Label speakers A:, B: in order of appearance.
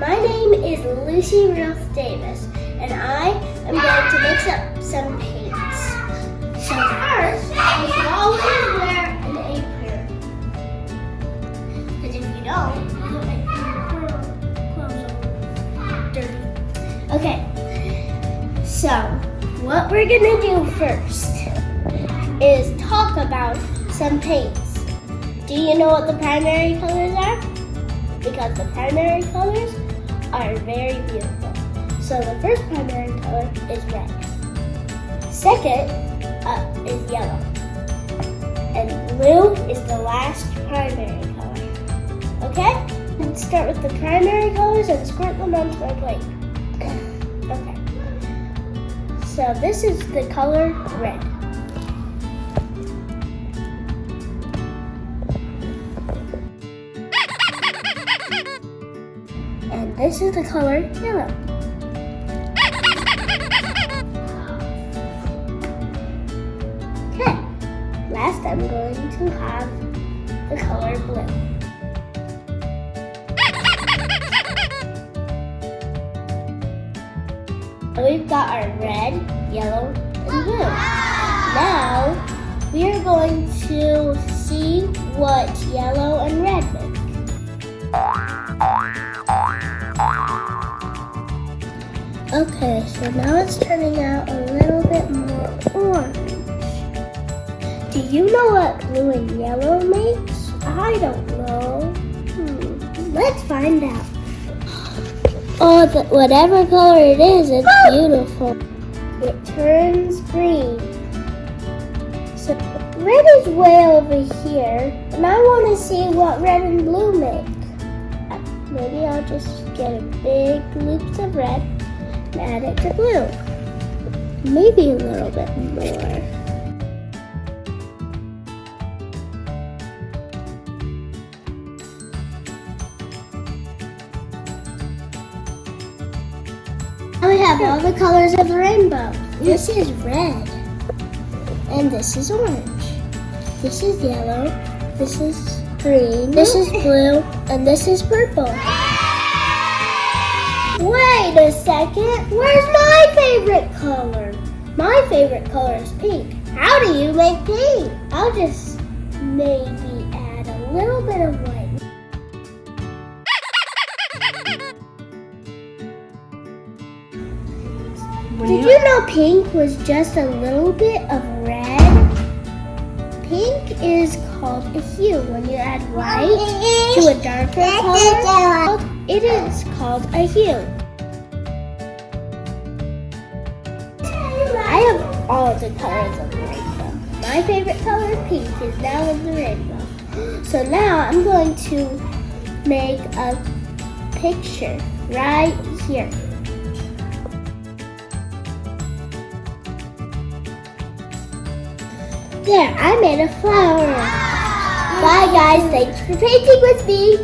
A: My name is Lucy Ruth Davis, and I am going to mix up some paints. So first, you should always wear an apron. Because if you don't, you'll make your clothes dirty. Okay, so what we're gonna do first is talk about some paints. Do you know what the primary colors are? Because the primary colors are very beautiful. So the first primary color is red. Second is yellow. And blue is the last primary color. Okay? Let's start with the primary colors and squirt them onto my plate. Okay. So this is the color red. And this is the color yellow. Okay, last I'm going to have the color blue. We've got our red, yellow, and blue. Now, we are going to see what yellow and red make. Okay, so now it's turning out a little bit more orange. Do you know what blue and yellow makes? I don't know. Let's find out. Oh, whatever color it is, it's beautiful. It turns green. So red is way over here, and I want to see what red and blue make. Maybe I'll just get a big loops of red and add it to blue. Maybe a little bit more. Now we have all the colors of the rainbow. This is red. And this is orange. This is yellow. This is green. This is blue. And this is purple. Wait a second. Where's my favorite color? My favorite color is pink. How do you make pink? I'll just maybe add a little bit of white. Did you know pink was just a little bit of red? Pink is called a hue. When you add white to a darker color, it is called a hue. I have all of the colors of the rainbow. My favorite color, pink, is now in the rainbow. So now I'm going to make a picture right here. There, I made a flower. Bye guys, thanks for painting with me.